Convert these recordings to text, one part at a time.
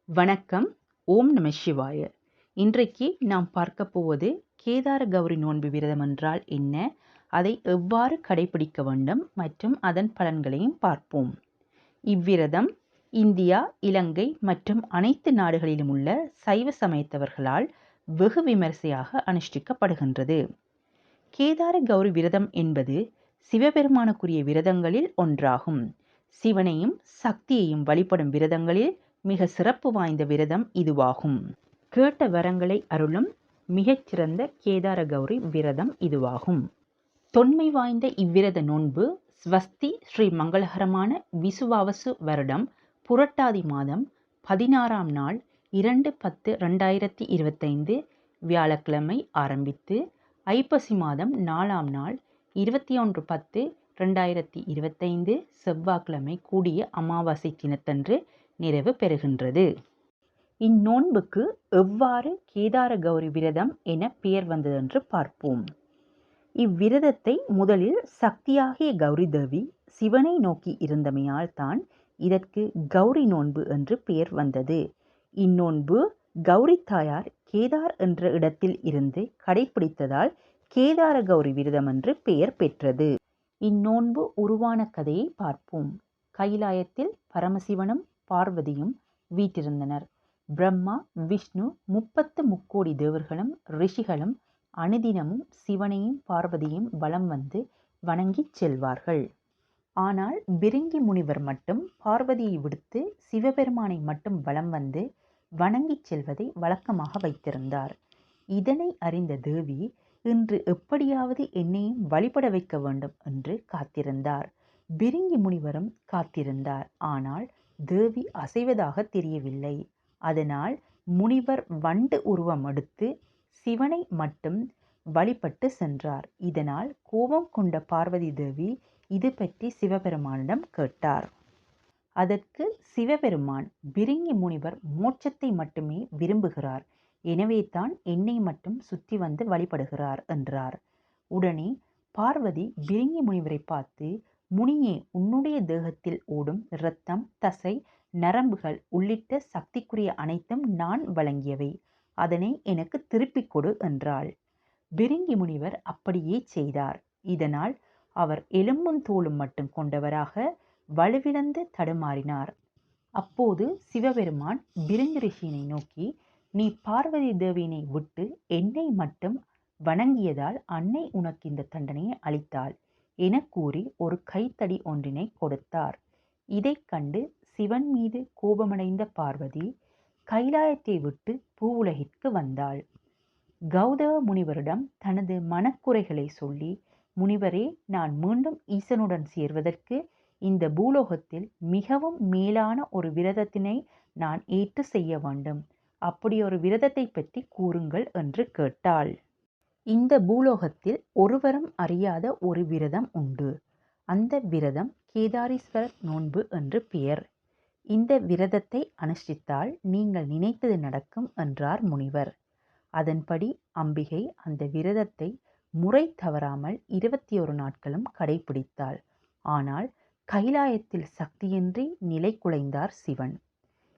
வணக்கம். ஓம் நம சிவாய. இன்றைக்கு நாம் பார்க்க போவது கேதார கௌரி நோன்பு விரதம் என்றால் என்ன, அதை எவ்வாறு கடைபிடிக்க வேண்டும் மற்றும் அதன் பலன்களையும் பார்ப்போம். இவ்விரதம் இந்தியா, இலங்கை மற்றும் அனைத்து நாடுகளிலும் உள்ள சைவ சமயத்தவர்களால் வெகு விமரிசையாக அனுஷ்டிக்கப்படுகின்றது. கேதார கௌரி விரதம் என்பது சிவபெருமானுக்குரிய விரதங்களில் ஒன்றாகும். சிவனையும் சக்தியையும் வழிபடும் விரதங்களில் மிக சிறப்பு வாய்ந்த விரதம் இதுவாகும். கேட்ட வரங்களை அருளும் மிகச்சிறந்த கேதார கௌரி விரதம் இதுவாகும். தொன்மை வாய்ந்த இவ்விரத நோன்பு ஸ்வஸ்தி ஸ்ரீ மங்களகரமான விசுவாவசு வருடம் புரட்டாதி மாதம் 16ஆம் நாள் 2/10/2025 வியாழக்கிழமை ஆரம்பித்து ஐப்பசி மாதம் 4ஆம் நாள் 21/10/2025 செவ்வாய்க்கிழமை கூடிய அமாவாசை தினத்தன்று நிறைவு பெறுகின்றது. இந்நோன்புக்கு எவ்வாறு கேதார கௌரி விரதம் என பெயர் வந்ததென்று பார்ப்போம். இவ்விரதத்தை முதலில் சக்தியாகிய கௌரி தேவி சிவனை நோக்கி இருந்தமையால் தான் இதற்கு கௌரி நோன்பு என்று பெயர் வந்தது. இந்நோன்பு கௌரி தாயார் கேதார் என்ற இடத்தில் இருந்து கடைபிடித்ததால் கேதார கௌரி விரதம் என்று பெயர் பெற்றது. இந்நோன்பு உருவான கதையை பார்ப்போம். கைலாயத்தில் பரமசிவனும் பார்வதியும் வீற்றிருந்தனர். பிரம்மா, விஷ்ணு 33 தேவர்களும் ரிஷிகளும் அனுதினமும் சிவனையும் பார்வதியும் வலம் வந்து வணங்கிச் செல்வார்கள். ஆனால் பிரிங்கி முனிவர் மட்டும் பார்வதியை விடுத்து சிவபெருமானை மட்டும் வலம் வந்து வணங்கிச் செல்வதை வழக்கமாக வைத்திருந்தார். இதனை அறிந்த தேவி, இன்று எப்படியாவது என்னையும் வழிபட வைக்க வேண்டும் என்று காத்திருந்தார். பிரிங்கி முனிவரும் காத்திருந்தார். ஆனால் தேவி அசைவதாக தெரியவில்லை. அதனால் முனிவர் வண்டு உருவம் எடுத்து சிவனை மட்டும் வழிபட்டு சென்றார். இதனால் கோபம் கொண்ட பார்வதி தேவி இது பற்றி சிவபெருமானிடம் கேட்டார். அதற்கு சிவபெருமான், பிரிங்கி முனிவர் மோட்சத்தை மட்டுமே விரும்புகிறார், எனவே தான் என்னை மட்டும் சுற்றி வந்து வழிபடுகிறார் என்றார். உடனே பார்வதி பிரிங்கி முனிவரை பார்த்து, முனியே, உன்னுடைய தேகத்தில் ஓடும் இரத்தம், தசை, நரம்புகள் உள்ளிட்ட சக்திக்குரிய அனைத்தும் நான் வழங்கியவை, அதனை எனக்கு திருப்பிக் கொடு என்றாள். பிரிங்கி முனிவர் அப்படியே செய்தார். இதனால் அவர் எலும்பும் தோலும் மட்டும் கொண்டவராக வலுவிழந்து தடுமாறினார். அப்போது சிவபெருமான் பிரிங்கி ரிஷியினை நோக்கி, நீ பார்வதி தேவியினை விட்டு என்னை மட்டும் வணங்கியதால் அன்னை உனக்கு இந்த தண்டனையை அளித்தாள் என கூறி ஒரு கைத்தடி ஒன்றினை கொடுத்தார். இதை கண்டு சிவன் மீது கோபமடைந்த பார்வதி கைலாயத்தை விட்டு பூவுலகிற்கு வந்தாள். கௌதம முனிவரிடம் தனது மனக்குறைகளை சொல்லி, முனிவரே, நான் மீண்டும் ஈசனுடன் சேர்வதற்கு இந்த பூலோகத்தில் மிகவும் மேலான ஒரு விரதத்தினை நான் ஏற்று செய்ய வேண்டும். அப்படி ஒரு விரதத்தை பற்றி கூறுங்கள் என்று கேட்டாள். இந்த பூலோகத்தில் ஒருவரும் அறியாத ஒரு விரதம் உண்டு. அந்த விரதம் கேதாரீஸ்வரர் நோன்பு என்று பெயர். இந்த விரதத்தை அனுஷ்டித்தால் நீங்கள் நினைத்தது நடக்கும் என்றார் முனிவர். அதன்படி அம்பிகை அந்த விரதத்தை முறை தவறாமல் 21 நாட்களும் கடைபிடித்தாள். ஆனால் கைலாயத்தில் சக்தியின்றி நிலை குலைந்தார் சிவன்.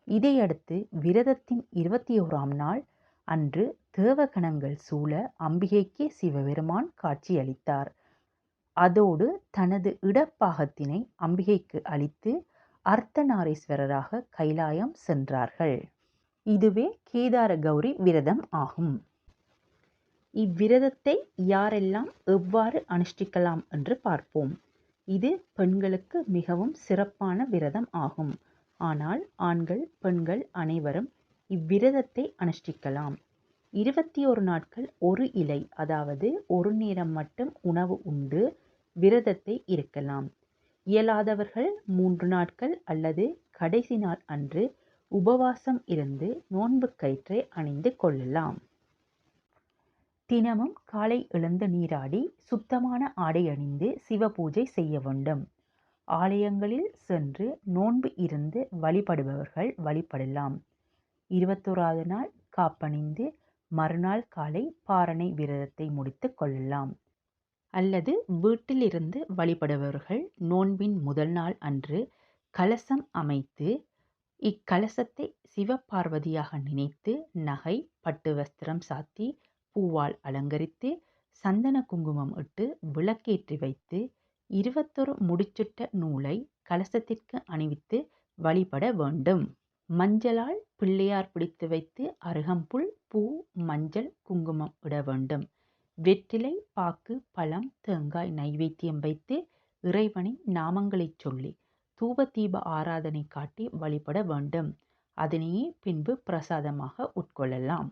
இதையடுத்து விரதத்தின் 21ஆம் நாள் அன்று தேவகணங்கள் சூழ அம்பிகைக்கு சிவபெருமான் காட்சியளித்தார். அதோடு தனது இடப்பாகத்தினை அம்பிகைக்கு அளித்து அர்த்தநாரீஸ்வரராக கைலாயம் சென்றார்கள். இதுவே கேதார கௌரி விரதம் ஆகும். இவ்விரதத்தை யாரெல்லாம் எவ்வாறு அனுஷ்டிக்கலாம் என்று பார்ப்போம். இது பெண்களுக்கு மிகவும் சிறப்பான விரதம் ஆகும். ஆனால் ஆண்கள், பெண்கள் அனைவரும் இவ்விரதத்தை அனுஷ்டிக்கலாம். 21 நாட்கள் ஒரு இலை, அதாவது ஒரு நேரம் மட்டும் உணவு உண்டு விரதத்தை இருக்கலாம். இயலாதவர்கள் 3 நாட்கள் அல்லது கடைசி நாள் அன்று உபவாசம் இருந்து நோன்பு கயிற்றை அணிந்து கொள்ளலாம். தினமும் காலை எழுந்து நீராடி சுத்தமான ஆடை அணிந்து சிவ பூஜை செய்ய வேண்டும். ஆலயங்களில் சென்று நோன்பு இருந்து வழிபடுபவர்கள் வழிபடலாம். 21வது நாள் காப்பணிந்து மறுநாள் காலை பாரணை விரதத்தை முடித்து கொள்ளலாம். அல்லது வீட்டில் இருந்து வழிபடுபவர்கள் நோன்பின் முதல் நாள் அன்று கலசம் அமைத்து இக்கலசத்தை சிவபார்வதியாக நினைத்து நகை, பட்டு வஸ்திரம் சாத்தி, பூவால் அலங்கரித்து, சந்தன குங்குமம் இட்டு விளக்கேற்றி வைத்து 21 முடிச்சுட்ட நூலை கலசத்திற்கு அணிவித்து வழிபட வேண்டும். மஞ்சளால் பிள்ளையார் பிடித்து வைத்து அருகம்புல், பூ, மஞ்சள், குங்குமம் இட வேண்டும். வெற்றிலை, பாக்கு, பழம், தேங்காய் நைவேத்தியம் வைத்து இறைவனின் நாமங்களைச் சொல்லி தூப தீப ஆராதனை காட்டி வழிபட வேண்டும். அதனையே பின்பு பிரசாதமாக உட்கொள்ளலாம்.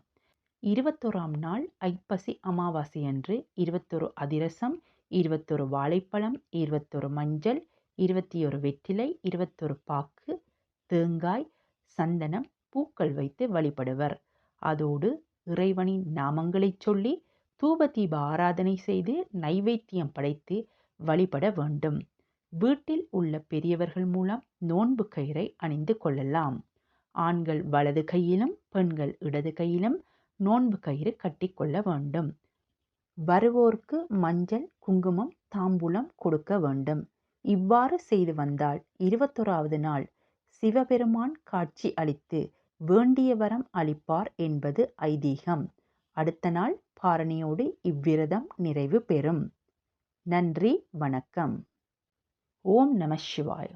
21ஆம் நாள் ஐப்பசி அமாவாசை அன்று 21 அதிரசம், 21 வாழைப்பழம், 21 மஞ்சள், 21 வெற்றிலை, 21 பாக்கு, தேங்காய், சந்தனம், பூக்கள் வைத்து வழிபடுவர். அதோடு இறைவனின் நாமங்களைச் சொல்லி தூப தீப ஆராதனை செய்து நைவேத்தியம் படைத்து வழிபட வேண்டும். வீட்டில் உள்ள பெரியவர்கள் மூலம் நோன்பு கயிறை அணிந்து கொள்ளலாம். ஆண்கள் வலது கையிலும் பெண்கள் இடது கையிலும் நோன்பு கயிறு கட்டிக்கொள்ள வேண்டும். வருவோர்க்கு மஞ்சள், குங்குமம், தாம்பூலம் கொடுக்க வேண்டும். இவ்வாறு செய்து வந்தால் 21வது நாள் சிவபெருமான் காட்சி அளித்து வேண்டிய வரம் அளிப்பார் என்பது ஐதீகம். அடுத்த நாள் பாரணியோடு இவ்விரதம் நிறைவு பெறும். நன்றி, வணக்கம். ஓம் நம சிவாய.